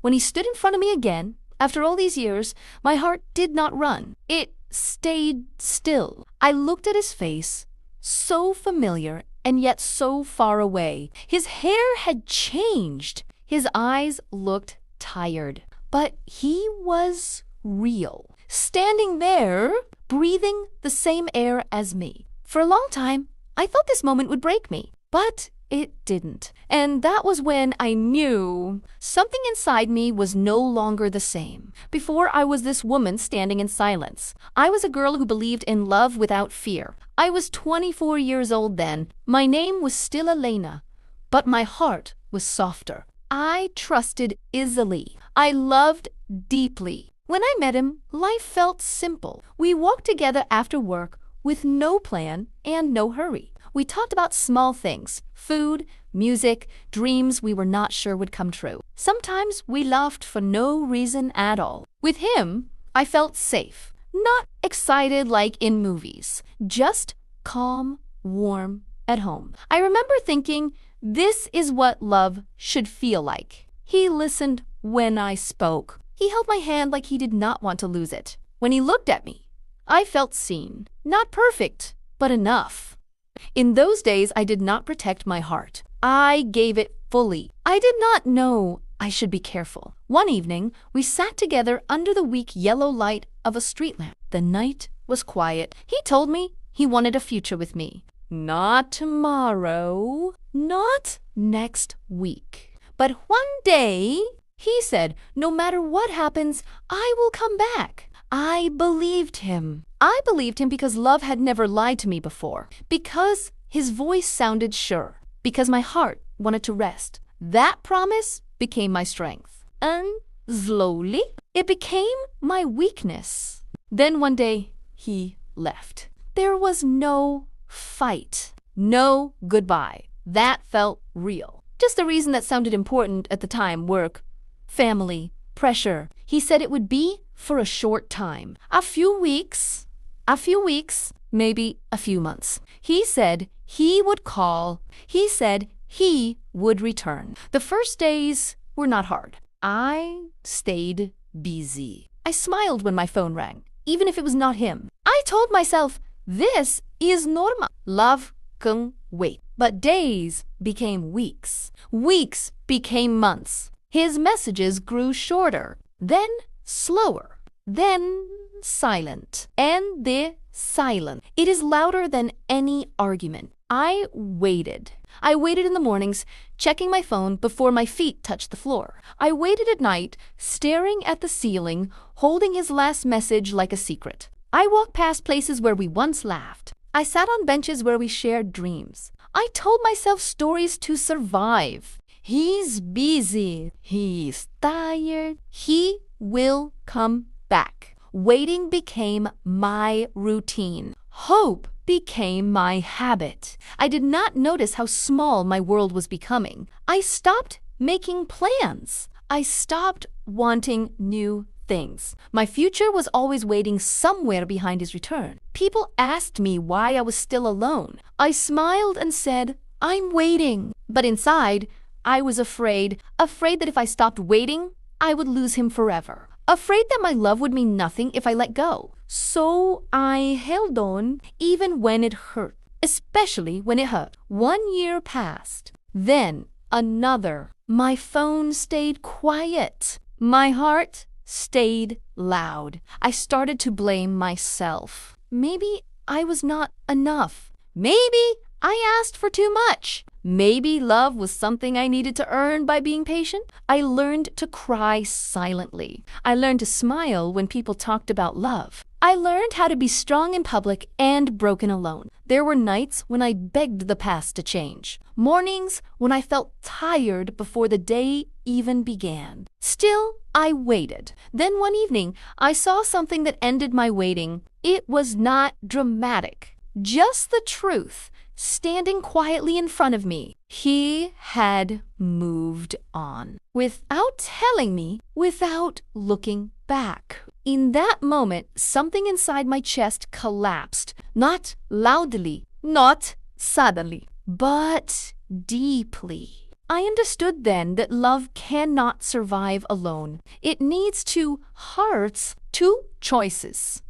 When he stood in front of me again, after all these years, my heart did not run. It stayed still. I looked at his face, so familiar and yet so far away. His hair had changed. His eyes looked tired. But he was real. Standing there, breathing the same air as me. For a long time, I thought this moment would break me. But it didn't. And that was when I knew something inside me was no longer the same. Before, I was this woman standing in silence. I was a girl who believed in love without fear. I was 24 years old then. My name was still Elena, but my heart was softer. I trusted easily. I loved deeply. When I met him, life felt simple. We walked together after work with no plan and no hurry. We talked about small things, food, music, dreams we were not sure would come true. Sometimes we laughed for no reason at all. With him, I felt safe, not excited like in movies, just calm, warm, at home. I remember thinking, this is what love should feel like. He listened when I spoke. He held my hand like he did not want to lose it. When he looked at me, I felt seen. Not perfect, but enough. In those days, I did not protect my heart. I gave it fully. I did not know I should be careful. One evening, we sat together under the weak yellow light of a street lamp. The night was quiet. He told me he wanted a future with me. Not tomorrow, not next week, but one day, he said, no matter what happens, I will come back. I believed him. I believed him because love had never lied to me before, because his voice sounded sure, because my heart wanted to rest. That promise became my strength. And slowly, it became my weakness. Then one day, he left. There was no fight, no goodbye. That felt real. Just a reason that sounded important at the time: work, family, pressure. He said it would be for a short time. A few weeks, maybe a few months. He said he would call. He said he would return. The first days were not hard. I stayed busy. I smiled when my phone rang, even if it was not him. I told myself, this is normal. Love can wait. But days became weeks. Weeks became months. His messages grew shorter, then slower, then silent. And the silence, it is louder than any argument. I waited. I waited in the mornings, checking my phone before my feet touched the floor. I waited at night, staring at the ceiling, holding his last message like a secret. I walked past places where we once laughed. I sat on benches where we shared dreams. I told myself stories to survive. He's busy. He's tired. He will come back. Waiting became my routine. Hope became my habit. I did not notice how small my world was becoming. I stopped making plans. I stopped wanting new things. My future was always waiting somewhere behind his return. People asked me why I was still alone. I smiled and said, I'm waiting. But inside, I was afraid that if I stopped waiting, I would lose him forever. Afraid that my love would mean nothing if I let go. So I held on even when it hurt, especially when it hurt. 1 year passed, then another. My phone stayed quiet. My heart stayed loud. I started to blame myself. Maybe I was not enough. Maybe I asked for too much. Maybe love was something I needed to earn by being patient. I learned to cry silently. I learned to smile when people talked about love. I learned how to be strong in public and broken alone. There were nights when I begged the past to change. Mornings when I felt tired before the day even began. Still, I waited. Then one evening, I saw something that ended my waiting. It was not dramatic, just the truth, standing quietly in front of me. He had moved on. Without telling me, without looking back. In that moment, something inside my chest collapsed. Not loudly, not suddenly, but deeply. I understood then that love cannot survive alone. It needs two hearts, two choices.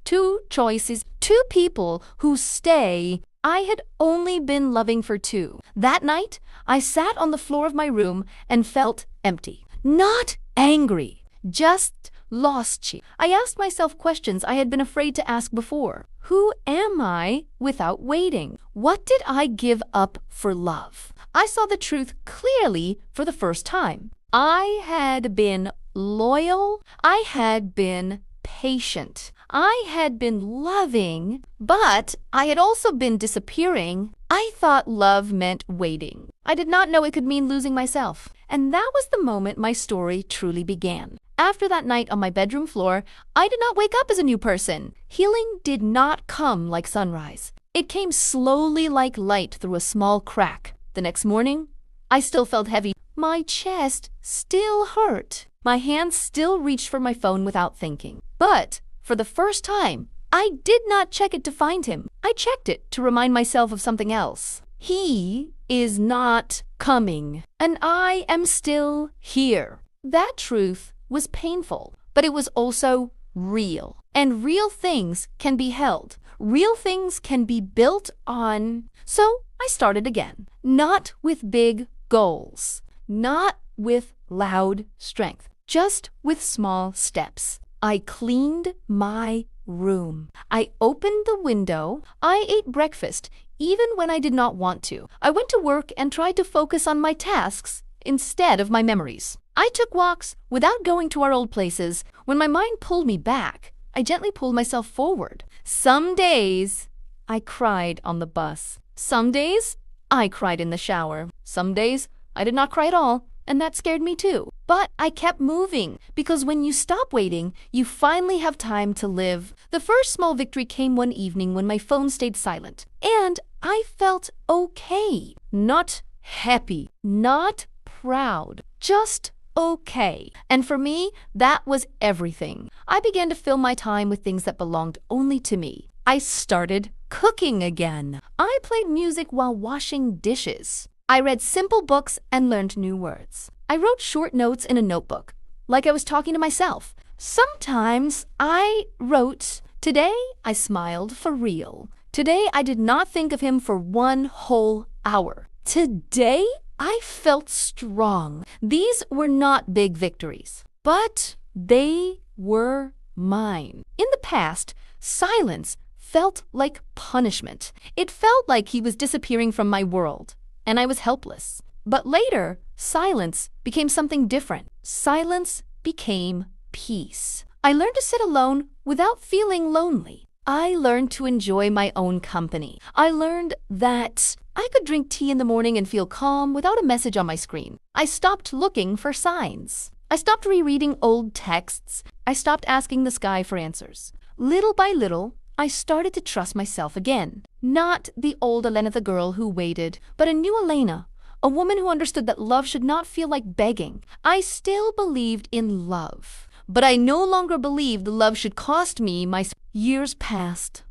Two choices, two people who stay. I had only been loving for two. That night, I sat on the floor of my room and felt empty. Not angry, just lost. I asked myself questions I had been afraid to ask before. Who am I without waiting? What did I give up for love? I saw the truth clearly for the first time. I had been loyal. I had been patient. I had been loving, but I had also been disappearing. I thought love meant waiting. I did not know it could mean losing myself. And that was the moment my story truly began. After that night on my bedroom floor, I did not wake up as a new person. Healing did not come like sunrise. It came slowly like light through a small crack. The next morning, I still felt heavy. My chest still hurt. My hands still reached for my phone without thinking. But for the first time, I did not check it to find him. I checked it to remind myself of something else. He is not coming, and I am still here. That truth was painful, but it was also real. And real things can be held. Real things can be built on. So I started again. Not with big goals. Not with loud strength. Just with small steps. I cleaned my room. I opened the window. I ate breakfast, even when I did not want to. I went to work and tried to focus on my tasks instead of my memories. I took walks without going to our old places. When my mind pulled me back, I gently pulled myself forward. Some days, I cried on the bus. Some days, I cried in the shower. Some days, I did not cry at all, and that scared me too. But I kept moving, because when you stop waiting, you finally have time to live. The first small victory came one evening when my phone stayed silent, and I felt okay. Not happy, not proud, just okay. And for me, that was everything. I began to fill my time with things that belonged only to me. I started cooking again. I played music while washing dishes. I read simple books and learned new words. I wrote short notes in a notebook, like I was talking to myself. Sometimes I wrote, "Today I smiled for real. Today I did not think of him for 1 whole hour. Today I felt strong." These were not big victories, but they were mine. In the past, silence felt like punishment. It felt like he was disappearing from my world, and I was helpless. But later, silence became something different. Silence became peace. I learned to sit alone without feeling lonely. I learned to enjoy my own company. I learned that I could drink tea in the morning and feel calm without a message on my screen. I stopped looking for signs. I stopped rereading old texts. I stopped asking the sky for answers. Little by little, I started to trust myself again. Not the old Elena, the girl who waited, but a new Elena, a woman who understood that love should not feel like begging. I still believed in love, but I no longer believed love should cost me my years passed.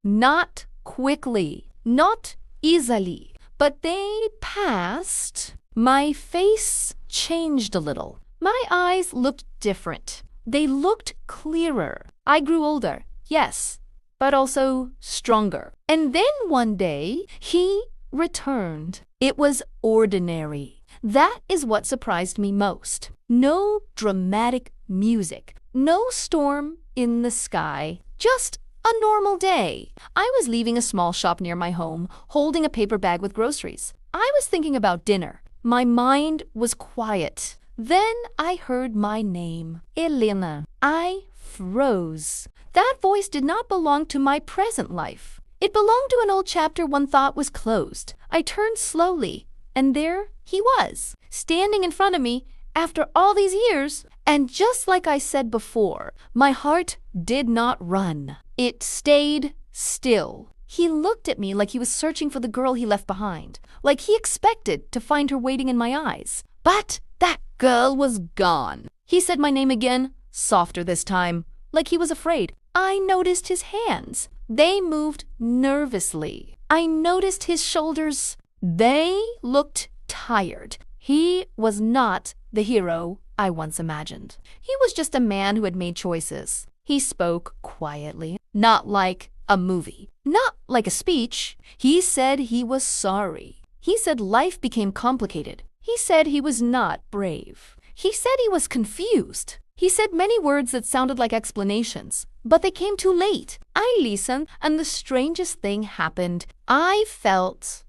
Not quickly, not easily, but they passed. My face changed a little. My eyes looked different. They looked clearer. I grew older, yes, but also stronger. And then one day, he returned. It was ordinary. That is what surprised me most. No dramatic music, no storm in the sky, just a normal day. I was leaving a small shop near my home, holding a paper bag with groceries. I was thinking about dinner. My mind was quiet. Then I heard my name, Elena. I froze. That voice did not belong to my present life. It belonged to an old chapter one thought was closed. I turned slowly, and there he was, standing in front of me after all these years. And just like I said before, my heart did not run. It stayed still. He looked at me like he was searching for the girl he left behind, like he expected to find her waiting in my eyes. But that girl was gone. He said my name again, softer this time, like he was afraid. I noticed his hands. They moved nervously. I noticed his shoulders. They looked tired. He was not the hero I once imagined. He was just a man who had made choices. He spoke quietly, not like a movie, not like a speech. He said he was sorry. He said life became complicated. He said he was not brave. He said he was confused. He said many words that sounded like explanations, but they came too late. I listened, and the strangest thing happened. I felt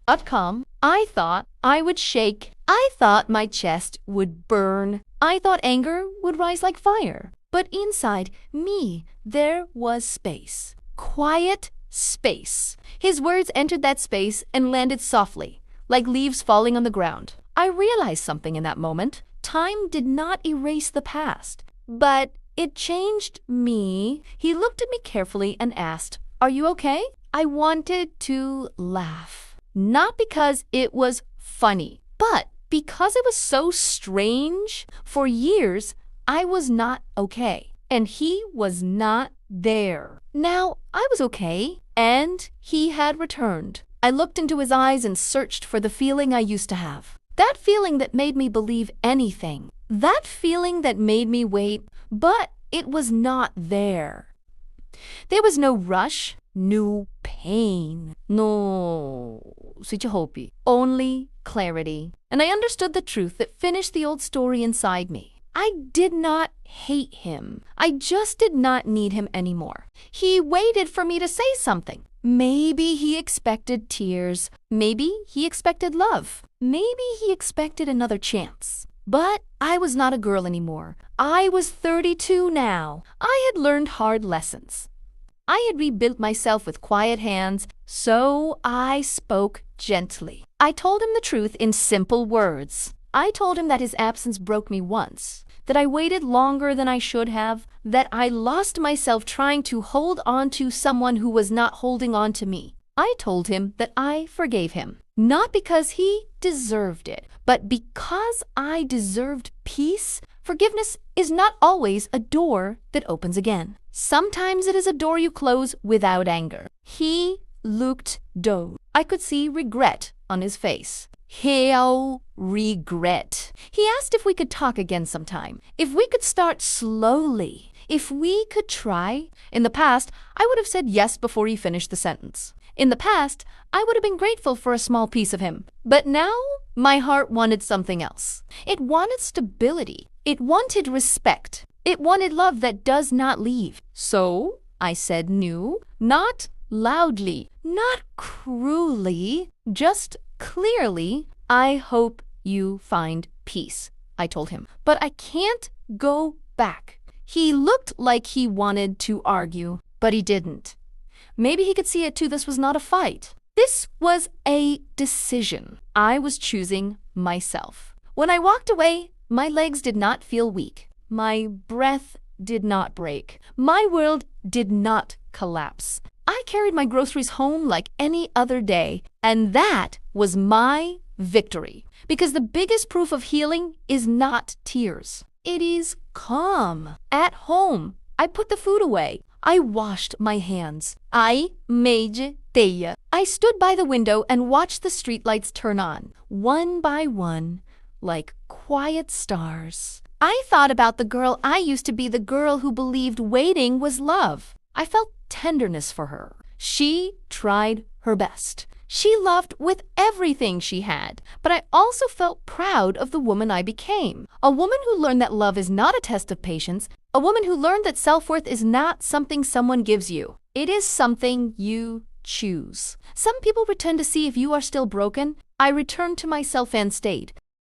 not calm. I thought I would shake. I thought my chest would burn. I thought anger would rise like fire. But inside me, there was space. Quiet space. His words entered that space and landed softly, like leaves falling on the ground. I realized something in that moment. Time did not erase the past, but it changed me. He looked at me carefully and asked, "Are you okay?" I wanted to laugh, not because it was funny, but because it was so strange. For years, I was not okay, and he was not there. Now, I was okay, and he had returned. I looked into his eyes and searched for the feeling I used to have. That feeling that made me believe anything. That feeling that made me wait, but it was not there. There was no rush, no pain, no hope, only clarity. And I understood the truth that finished the old story inside me. I did not hate him. I just did not need him anymore. He waited for me to say something. Maybe he expected tears. Maybe he expected love. Maybe he expected another chance. But I was not a girl anymore. I was 32 now. I had learned hard lessons. I had rebuilt myself with quiet hands, so I spoke gently. I told him the truth in simple words. I told him that his absence broke me once, that I waited longer than I should have, that I lost myself trying to hold on to someone who was not holding on to me. I told him that I forgave him, not because he deserved it, but because I deserved peace. Forgiveness is not always a door that opens again. Sometimes it is a door you close without anger. He looked dozed. I could see regret on his face. Hell, regret. He asked if we could talk again sometime, if we could start slowly, if we could try. In the past, I would have said yes before he finished the sentence. In the past, I would have been grateful for a small piece of him. But now, my heart wanted something else. It wanted stability. It wanted respect. It wanted love that does not leave. So, I said no, not loudly, not cruelly, just clearly. I hope you find peace, I told him. But I can't go back. He looked like he wanted to argue, but he didn't. Maybe he could see it too. This was not a fight. This was a decision. I was choosing myself. When I walked away, my legs did not feel weak. My breath did not break. My world did not collapse. I carried my groceries home like any other day, and that was my victory. Because the biggest proof of healing is not tears. It is calm. At home, I put the food away. I washed my hands. I made teia. I stood by the window and watched the streetlights turn on, one by one, like quiet stars. I thought about the girl I used to be, the girl who believed waiting was love. I felt tenderness for her. She tried her best. She loved with everything she had. But I also felt proud of the woman I became. A woman who learned that love is not a test of patience. A woman who learned that self-worth is not something someone gives you. It is something you choose. Some people pretend to see if you are still broken. I returned to myself and stayed.